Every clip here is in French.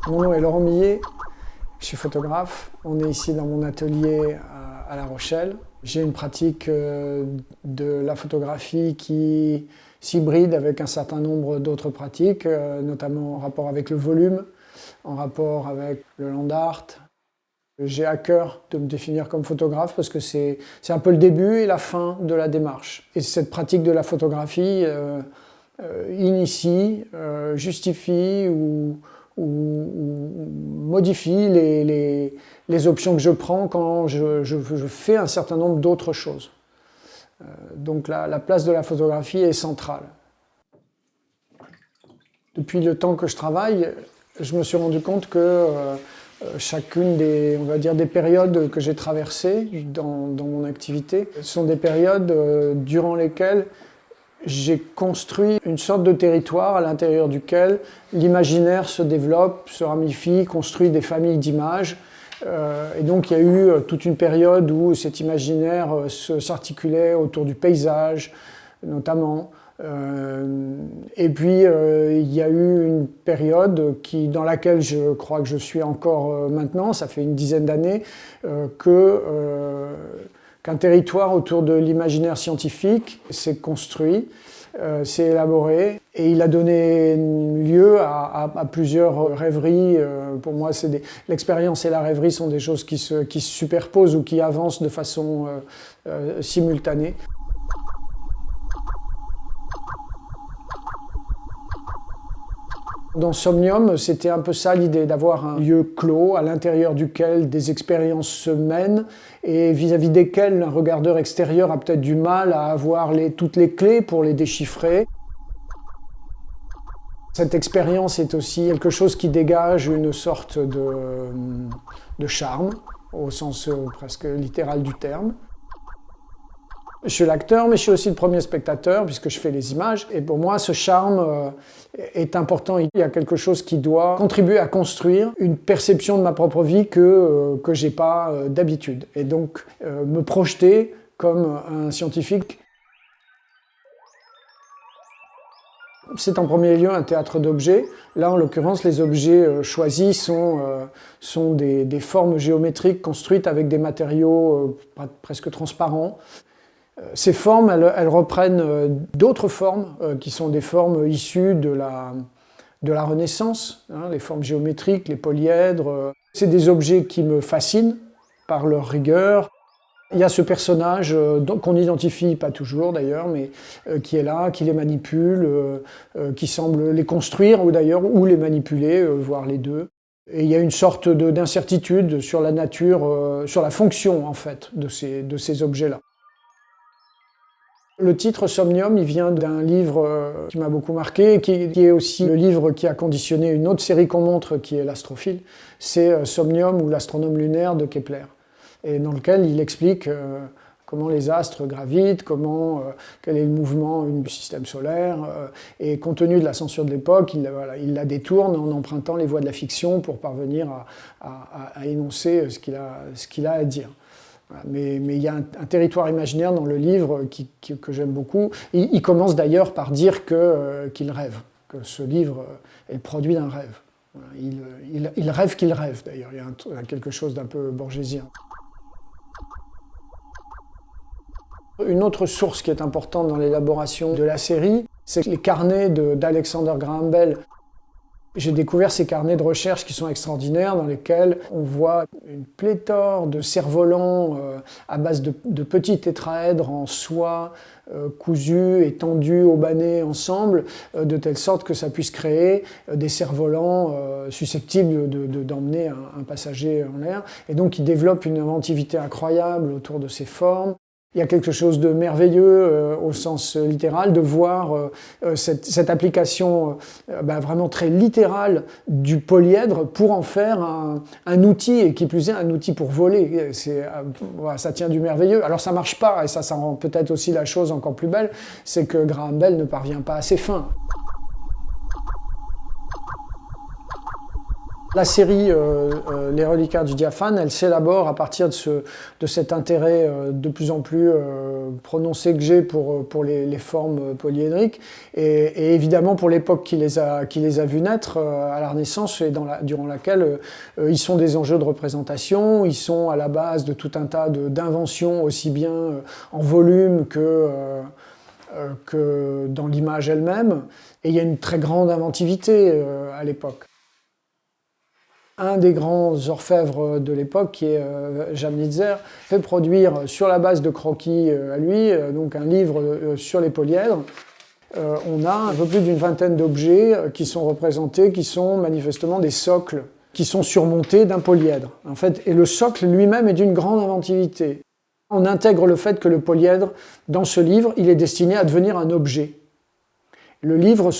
Mon nom est Laurent Millet, je suis photographe. On est ici dans mon atelier à La Rochelle. J'ai une pratique de la photographie qui s'hybride avec un certain nombre d'autres pratiques, notamment en rapport avec le volume, en rapport avec le land art. J'ai à cœur de me définir comme photographe parce que c'est un peu le début et la fin de la démarche. Et cette pratique de la photographie initie, justifie ou modifie les options que je prends quand je fais un certain nombre d'autres choses. Donc la place de la photographie est centrale. Depuis le temps que je travaille, je me suis rendu compte que chacune des, on va dire, des périodes que j'ai traversées dans mon activité sont des périodes durant lesquelles j'ai construit une sorte de territoire à l'intérieur duquel l'imaginaire se développe, se ramifie, construit des familles d'images. Et donc il y a eu toute une période où cet imaginaire s'articulait autour du paysage, notamment. Et puis il y a eu une période dans laquelle je crois que je suis encore maintenant, ça fait une dizaine d'années, qu'un territoire autour de l'imaginaire scientifique s'est construit, s'est élaboré, et il a donné lieu à plusieurs rêveries. Pour moi, l'expérience et la rêverie sont des choses qui se superposent ou qui avancent de façon simultanée. Dans Somnium, c'était un peu ça l'idée, d'avoir un lieu clos à l'intérieur duquel des expériences se mènent et vis-à-vis desquelles un regardeur extérieur a peut-être du mal à avoir toutes les clés pour les déchiffrer. Cette expérience est aussi quelque chose qui dégage une sorte de charme, au sens presque littéral du terme. Je suis l'acteur, mais je suis aussi le premier spectateur, puisque je fais les images. Et pour moi, ce charme est important. Il y a quelque chose qui doit contribuer à construire une perception de ma propre vie que je n'ai pas d'habitude. Et donc, me projeter comme un scientifique. C'est en premier lieu un théâtre d'objets. Là, en l'occurrence, les objets choisis sont des formes géométriques construites avec des matériaux presque transparents. Ces formes, elles reprennent d'autres formes qui sont des formes issues de la Renaissance, hein, les formes géométriques, les polyèdres. C'est des objets qui me fascinent par leur rigueur. Il y a ce personnage qu'on n'identifie pas toujours d'ailleurs, mais qui est là, qui les manipule, qui semble les construire ou les manipuler, voire les deux. Et il y a une sorte d'incertitude sur la nature, sur la fonction en fait de ces objets-là. Le titre Somnium, il vient d'un livre qui m'a beaucoup marqué, qui est aussi le livre qui a conditionné une autre série qu'on montre, qui est l'Astrophile. C'est Somnium ou l'astronome lunaire de Kepler, et dans lequel il explique comment les astres gravitent, quel est le mouvement du système solaire, et compte tenu de la censure de l'époque, il la détourne en empruntant les voies de la fiction pour parvenir à énoncer ce qu'il a à dire. Voilà. Mais il y a un territoire imaginaire dans le livre que j'aime beaucoup. Il commence d'ailleurs par dire qu'il rêve, que ce livre est le produit d'un rêve. Voilà. Il rêve qu'il rêve, d'ailleurs. Il y a quelque chose d'un peu borgésien. Une autre source qui est importante dans l'élaboration de la série, c'est les carnets d'Alexander Graham Bell. J'ai découvert ces carnets de recherche qui sont extraordinaires, dans lesquels on voit une pléthore de cerfs-volants à base de petits tétraèdres en soie, cousus et tendus au banné ensemble, de telle sorte que ça puisse créer des cerfs-volants susceptibles d'emmener un passager en l'air. Et donc ils développent une inventivité incroyable autour de ces formes. Il y a quelque chose de merveilleux au sens littéral de voir cette application vraiment très littérale du polyèdre pour en faire un outil, et qui plus est un outil pour voler. Ça tient du merveilleux. Alors ça marche pas, et ça rend peut-être aussi la chose encore plus belle, c'est que Graham Bell ne parvient pas à ses fins. La série Les reliquaires du diaphane, elle s'élabore à partir de cet intérêt de plus en plus prononcé que j'ai pour les formes polyédriques et évidemment pour l'époque qui les a vus naître à la Renaissance et durant laquelle ils sont des enjeux de représentation, ils sont à la base de tout un tas d'inventions aussi bien en volume que dans l'image elle-même, et il y a une très grande inventivité à l'époque. Un des grands orfèvres de l'époque, qui est Jamnitzer, fait produire sur la base de croquis à lui, donc un livre sur les polyèdres. On a un peu plus d'une vingtaine d'objets qui sont représentés, qui sont manifestement des socles, qui sont surmontés d'un polyèdre. En fait, et le socle lui-même est d'une grande inventivité. On intègre le fait que le polyèdre, dans ce livre, il est destiné à devenir un objet. Le livre,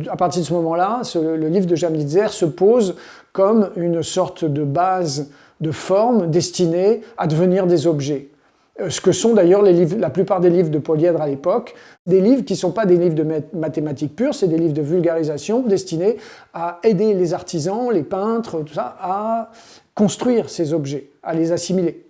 à partir de ce moment-là, le livre de Jamnitzer se pose comme une sorte de base de forme destinée à devenir des objets. Ce que sont d'ailleurs la plupart des livres de polyèdre à l'époque, des livres qui ne sont pas des livres de mathématiques pures, c'est des livres de vulgarisation destinés à aider les artisans, les peintres, tout ça, à construire ces objets, à les assimiler.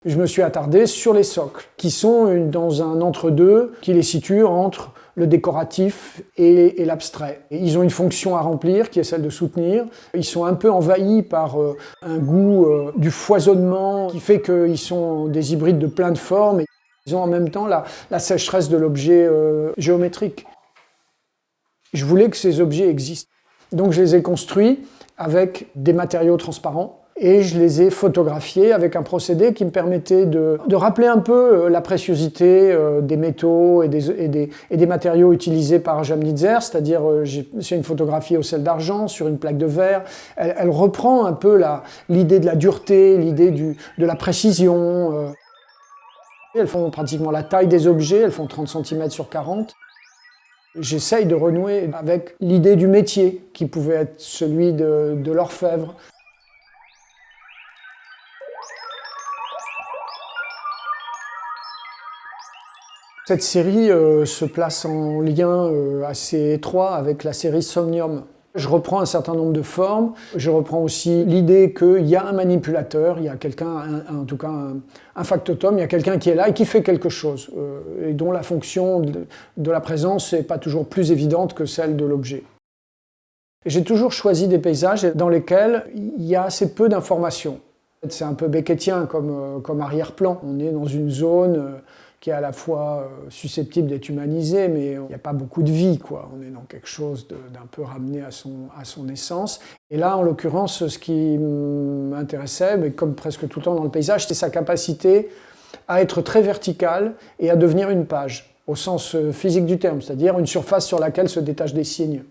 Je me suis attardé sur les socles, qui sont dans un entre-deux qui les situe entre le décoratif et l'abstrait. Ils ont une fonction à remplir qui est celle de soutenir. Ils sont un peu envahis par un goût du foisonnement qui fait qu'ils sont des hybrides de plein de formes. Ils ont en même temps la sécheresse de l'objet géométrique. Je voulais que ces objets existent. Donc je les ai construits avec des matériaux transparents. Et je les ai photographiés avec un procédé qui me permettait de rappeler un peu la préciosité des métaux et des matériaux utilisés par Jamnitzer, c'est-à-dire c'est une photographie au sel d'argent sur une plaque de verre. Elle reprend un peu l'idée de la dureté, l'idée de la précision. Elles font pratiquement la taille des objets, elles font 30 cm sur 40. J'essaye de renouer avec l'idée du métier qui pouvait être celui de l'orfèvre. Cette série se place en lien assez étroit avec la série Somnium. Je reprends un certain nombre de formes, je reprends aussi l'idée qu'il y a un manipulateur, il y a quelqu'un, en tout cas un factotum, il y a quelqu'un qui est là et qui fait quelque chose, et dont la fonction de la présence n'est pas toujours plus évidente que celle de l'objet. J'ai toujours choisi des paysages dans lesquels il y a assez peu d'informations. C'est un peu beckettien comme arrière-plan. On est dans une zone qui est à la fois susceptible d'être humanisée, mais il n'y a pas beaucoup de vie, quoi. On est dans quelque chose d'un peu ramené à son essence. Et là, en l'occurrence, ce qui m'intéressait, mais comme presque tout le temps dans le paysage, c'est sa capacité à être très verticale et à devenir une page, au sens physique du terme, c'est-à-dire une surface sur laquelle se détachent des signes.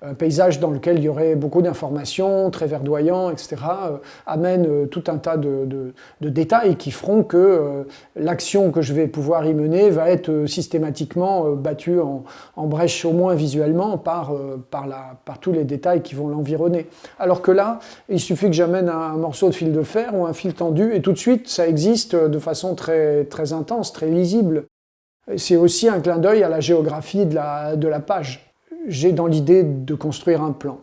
Un paysage dans lequel il y aurait beaucoup d'informations, très verdoyant, etc., amène tout un tas de détails qui feront que l'action que je vais pouvoir y mener va être systématiquement battue en brèche, au moins visuellement, par tous les détails qui vont l'environner. Alors que là, il suffit que j'amène un morceau de fil de fer ou un fil tendu, et tout de suite, ça existe de façon très, très intense, très lisible. C'est aussi un clin d'œil à la géographie de la page. J'ai dans l'idée de construire un plan.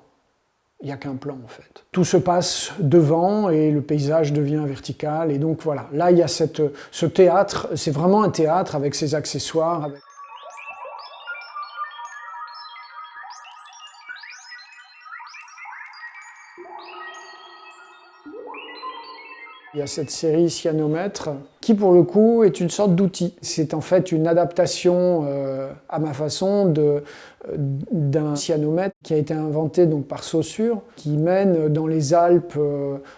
Il n'y a qu'un plan en fait. Tout se passe devant et le paysage devient vertical. Et donc voilà, là il y a ce théâtre, c'est vraiment un théâtre avec ses accessoires. Il y a cette série Cyanomètre qui, pour le coup, est une sorte d'outil. C'est en fait une adaptation à ma façon d'un cyanomètre qui a été inventé donc, par Saussure, qui mène dans les Alpes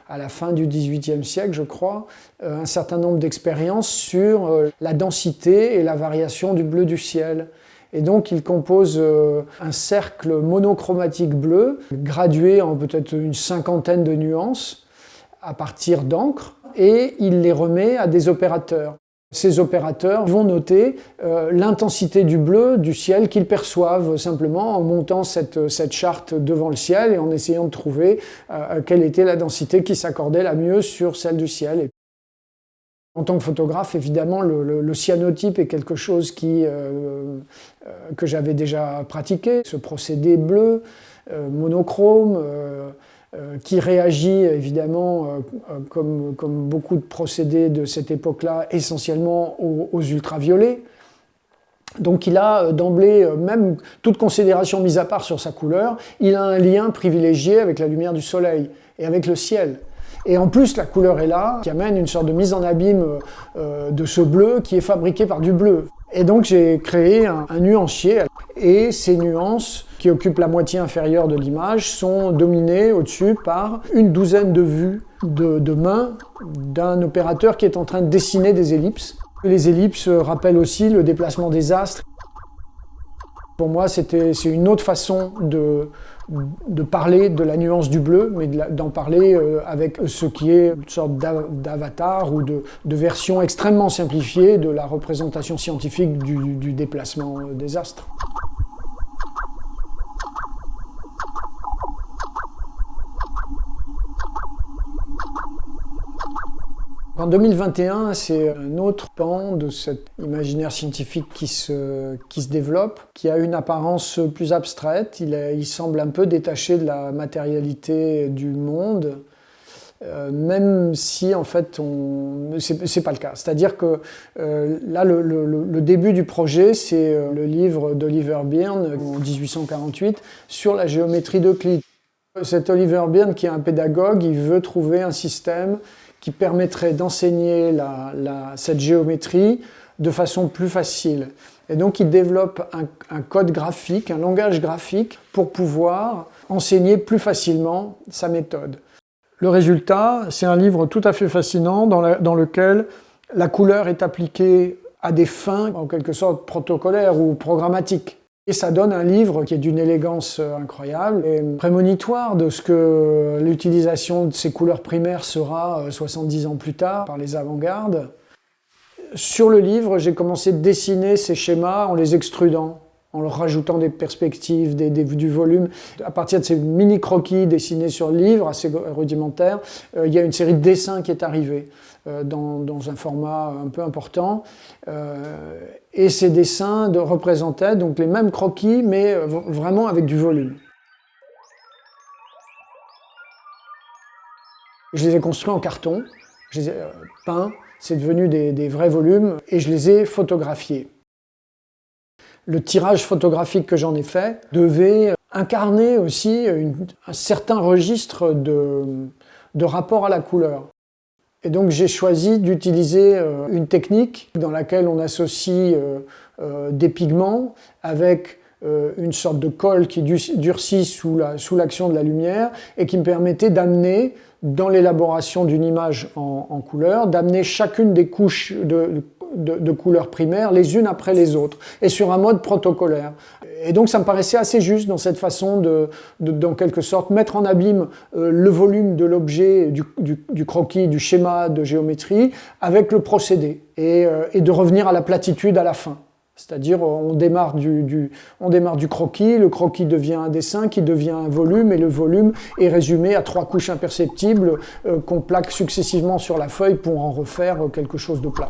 à la fin du XVIIIe siècle, je crois, un certain nombre d'expériences sur la densité et la variation du bleu du ciel. Et donc il compose un cercle monochromatique bleu, gradué en peut-être une cinquantaine de nuances, à partir d'encre, et il les remet à des opérateurs. Ces opérateurs vont noter l'intensité du bleu du ciel qu'ils perçoivent simplement en montant cette charte devant le ciel et en essayant de trouver quelle était la densité qui s'accordait la mieux sur celle du ciel. En tant que photographe, évidemment, le cyanotype est quelque chose que j'avais déjà pratiqué. Ce procédé bleu, monochrome, qui réagit évidemment, comme beaucoup de procédés de cette époque-là, essentiellement aux ultraviolets. Donc il a d'emblée, même toute considération mise à part sur sa couleur, il a un lien privilégié avec la lumière du soleil et avec le ciel. Et en plus, la couleur est là, qui amène une sorte de mise en abîme de ce bleu qui est fabriqué par du bleu. Et donc j'ai créé un nuancier, et ces nuances, qui occupent la moitié inférieure de l'image, sont dominées au-dessus par une douzaine de vues de main d'un opérateur qui est en train de dessiner des ellipses. Les ellipses rappellent aussi le déplacement des astres. Pour moi, c'est une autre façon de parler de la nuance du bleu, mais d'en parler avec ce qui est une sorte d'avatar ou de version extrêmement simplifiée de la représentation scientifique du déplacement des astres. En 2021, c'est un autre pan de cet imaginaire scientifique qui se développe, qui a une apparence plus abstraite. Il semble un peu détaché de la matérialité du monde, même si en fait c'est pas le cas. C'est-à-dire que là, le début du projet, c'est le livre d'Oliver Byrne en 1848 sur la géométrie d'Euclide. Cet Oliver Byrne, qui est un pédagogue, il veut trouver un système qui permettrait d'enseigner cette géométrie de façon plus facile. Et donc il développe un code graphique, un langage graphique, pour pouvoir enseigner plus facilement sa méthode. Le résultat, c'est un livre tout à fait fascinant dans lequel la couleur est appliquée à des fins en quelque sorte protocolaires ou programmatiques. Et ça donne un livre qui est d'une élégance incroyable et prémonitoire de ce que l'utilisation de ces couleurs primaires sera 70 ans plus tard par les avant-gardes. Sur le livre, j'ai commencé de dessiner ces schémas en les extrudant, en leur rajoutant des perspectives, du volume. À partir de ces mini-croquis dessinés sur le livre, assez rudimentaires, il y a une série de dessins qui est arrivée dans un format un peu important. Et ces dessins représentaient donc les mêmes croquis, mais vraiment avec du volume. Je les ai construits en carton, je les ai peints, c'est devenu des vrais volumes, et je les ai photographiés. Le tirage photographique que j'en ai fait devait incarner aussi un certain registre de rapport à la couleur. Et donc j'ai choisi d'utiliser une technique dans laquelle on associe des pigments avec une sorte de colle qui durcit sous l'action de la lumière et qui me permettait d'amener, dans l'élaboration d'une image en couleur, d'amener chacune des couches de couleurs primaires les unes après les autres, et sur un mode protocolaire. Et donc ça me paraissait assez juste dans cette façon en quelque sorte, mettre en abîme le volume de l'objet, du croquis, du schéma de géométrie, avec le procédé, et de revenir à la platitude à la fin. C'est-à-dire, on démarre du croquis, le croquis devient un dessin qui devient un volume, et le volume est résumé à 3 couches imperceptibles qu'on plaque successivement sur la feuille pour en refaire quelque chose de plat.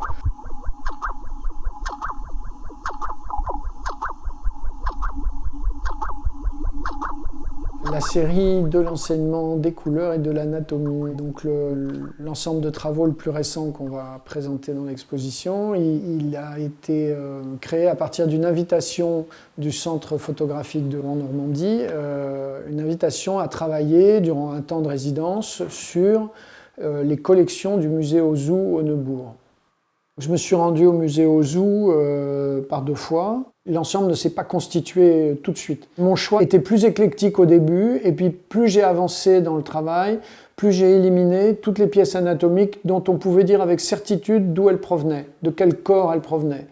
La série de l'enseignement des couleurs et de l'anatomie. Donc l'ensemble de travaux le plus récent qu'on va présenter dans l'exposition, il a été créé à partir d'une invitation du Centre photographique de Normandie, une invitation à travailler durant un temps de résidence sur les collections du musée Ozu au Neubourg. Je me suis rendu au musée Ozu par 2 fois. L'ensemble ne s'est pas constitué tout de suite. Mon choix était plus éclectique au début, et puis plus j'ai avancé dans le travail, plus j'ai éliminé toutes les pièces anatomiques dont on pouvait dire avec certitude d'où elles provenaient, de quel corps elles provenaient.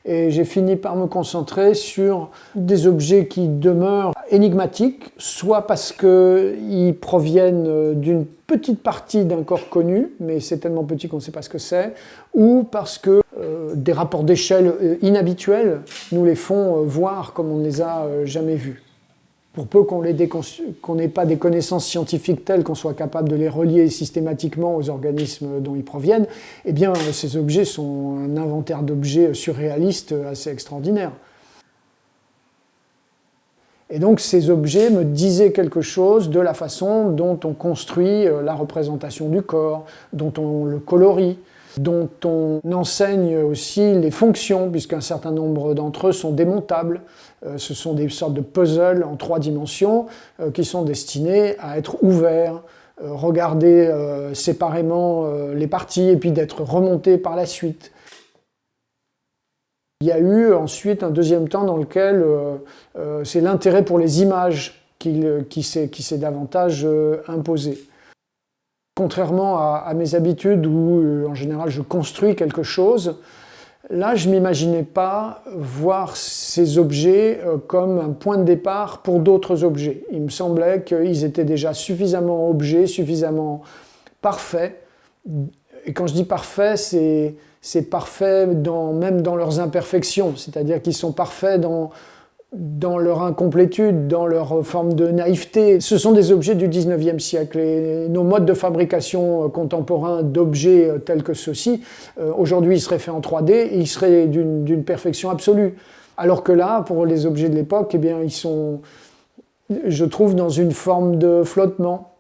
Et j'ai fini par me concentrer sur des objets qui demeurent énigmatiques, soit parce qu'ils proviennent d'une petite partie d'un corps connu, mais c'est tellement petit qu'on ne sait pas ce que c'est, ou parce que des rapports d'échelle inhabituels nous les font voir comme on ne les a jamais vus. Pour peu qu'on n'ait pas des connaissances scientifiques telles qu'on soit capable de les relier systématiquement aux organismes dont ils proviennent, eh bien ces objets sont un inventaire d'objets surréalistes assez extraordinaire. Et donc ces objets me disaient quelque chose de la façon dont on construit la représentation du corps, dont on le colorie, dont on enseigne aussi les fonctions, puisqu'un certain nombre d'entre eux sont démontables. Ce sont des sortes de puzzles en 3 dimensions qui sont destinés à être ouverts, regarder séparément les parties et puis d'être remontés par la suite. Il y a eu ensuite un deuxième temps dans lequel c'est l'intérêt pour les images qui s'est davantage imposé. Contrairement à mes habitudes où en général je construis quelque chose, là je ne m'imaginais pas voir ces objets comme un point de départ pour d'autres objets. Il me semblait qu'ils étaient déjà suffisamment objets, suffisamment parfaits. Et quand je dis parfait, c'est parfait même dans leurs imperfections, c'est-à-dire qu'ils sont parfaits dans leur incomplétude, dans leur forme de naïveté. Ce sont des objets du 19e siècle et nos modes de fabrication contemporains d'objets tels que ceux-ci, aujourd'hui ils seraient faits en 3D et ils seraient d'une perfection absolue. Alors que là, pour les objets de l'époque, eh bien, ils sont, je trouve, dans une forme de flottement,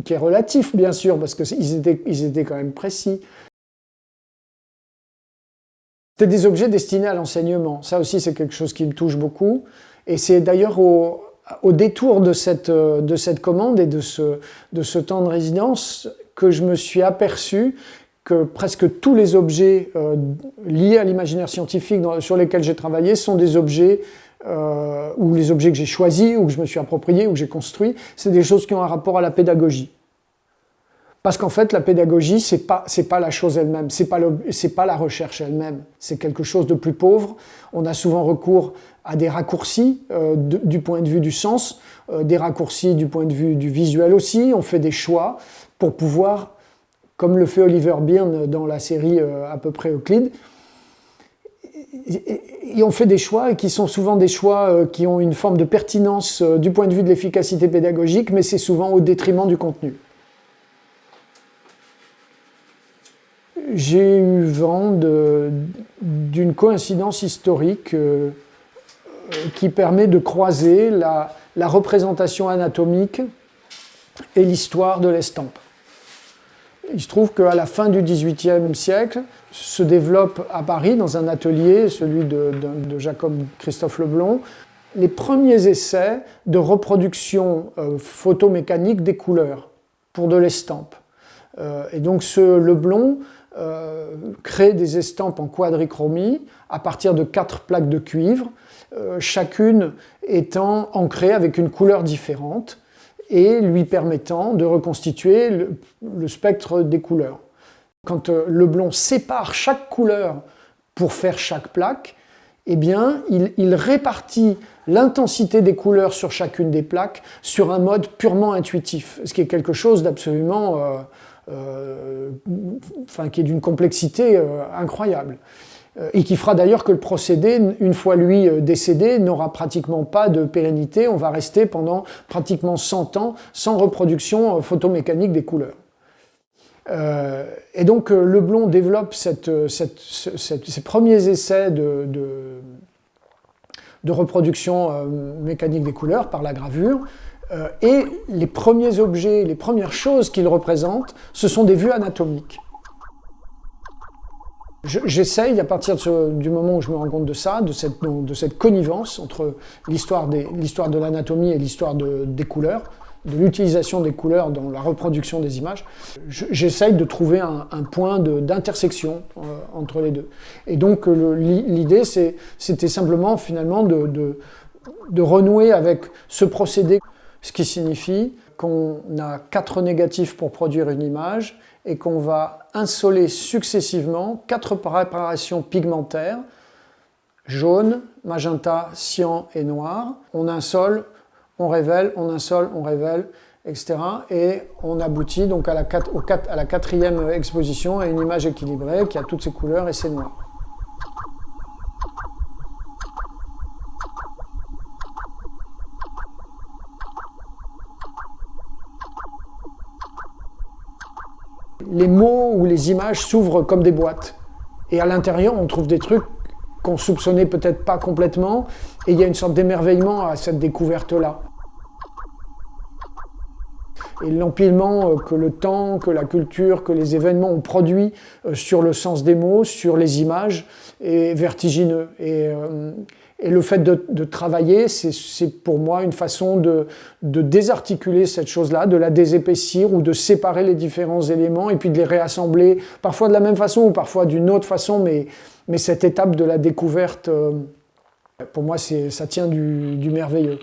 qui est relatif bien sûr, parce qu'ils étaient quand même précis. C'était des objets destinés à l'enseignement. Ça aussi, c'est quelque chose qui me touche beaucoup. Et c'est d'ailleurs au détour de cette commande et de ce temps de résidence que je me suis aperçu que presque tous les objets liés à l'imaginaire scientifique sur lesquels j'ai travaillé sont des objets, ou les objets que j'ai choisis, ou que je me suis appropriés, ou que j'ai construits, c'est des choses qui ont un rapport à la pédagogie. Parce qu'en fait, la pédagogie, c'est pas la chose elle-même, c'est pas la recherche elle-même, c'est quelque chose de plus pauvre. On a souvent recours à des raccourcis du point de vue du sens, des raccourcis du point de vue du visuel aussi. On fait des choix pour pouvoir, comme le fait Oliver Byrne dans la série à peu près Euclide, et on fait des choix qui sont souvent des choix qui ont une forme de pertinence du point de vue de l'efficacité pédagogique, mais c'est souvent au détriment du contenu. J'ai eu vent d'une coïncidence historique qui permet de croiser la représentation anatomique et l'histoire de l'estampe. Il se trouve qu'à la fin du XVIIIe siècle, se développe à Paris, dans un atelier, celui de Jacob Christophe Leblond, les premiers essais de reproduction photomécanique des couleurs pour de l'estampe. Et donc ce Leblond crée des estampes en quadrichromie à partir de 4 plaques de cuivre, chacune étant ancrée avec une couleur différente et lui permettant de reconstituer le spectre des couleurs. Quand Leblond sépare chaque couleur pour faire chaque plaque, eh bien, il répartit l'intensité des couleurs sur chacune des plaques sur un mode purement intuitif, ce qui est quelque chose d'absolument qui est d'une complexité incroyable. Et qui fera d'ailleurs que le procédé, une fois lui décédé, n'aura pratiquement pas de pérennité. On va rester pendant pratiquement 100 ans sans reproduction photomécanique des couleurs. Et donc Leblond développe ces premiers essais de reproduction mécanique des couleurs par la gravure. Et les premiers objets, les premières choses qu'il représente, ce sont des vues anatomiques. J'essaye, à partir du moment où je me rends compte de ça, de cette connivence entre l'histoire de l'anatomie et l'histoire des couleurs, de l'utilisation des couleurs dans la reproduction des images, j'essaye de trouver un point d'intersection entre les deux. Et donc l'idée, c'était simplement finalement de renouer avec ce procédé, ce qui signifie qu'on a 4 négatifs pour produire une image et qu'on va insoler successivement 4 préparations pigmentaires, jaune, magenta, cyan et noir. On insole, on révèle, on insole, on révèle, etc. Et on aboutit donc à la 4e exposition à une image équilibrée qui a toutes ses couleurs et ses noirs. Les mots ou les images s'ouvrent comme des boîtes. Et à l'intérieur, on trouve des trucs qu'on soupçonnait peut-être pas complètement, et il y a une sorte d'émerveillement à cette découverte-là. Et l'empilement que le temps, que la culture, que les événements ont produit sur le sens des mots, sur les images, est vertigineux. Et le fait de travailler, c'est pour moi une façon de désarticuler cette chose-là, de la désépaissir ou de séparer les différents éléments et puis de les réassembler, parfois de la même façon ou parfois d'une autre façon, mais cette étape de la découverte, pour moi, ça tient du merveilleux.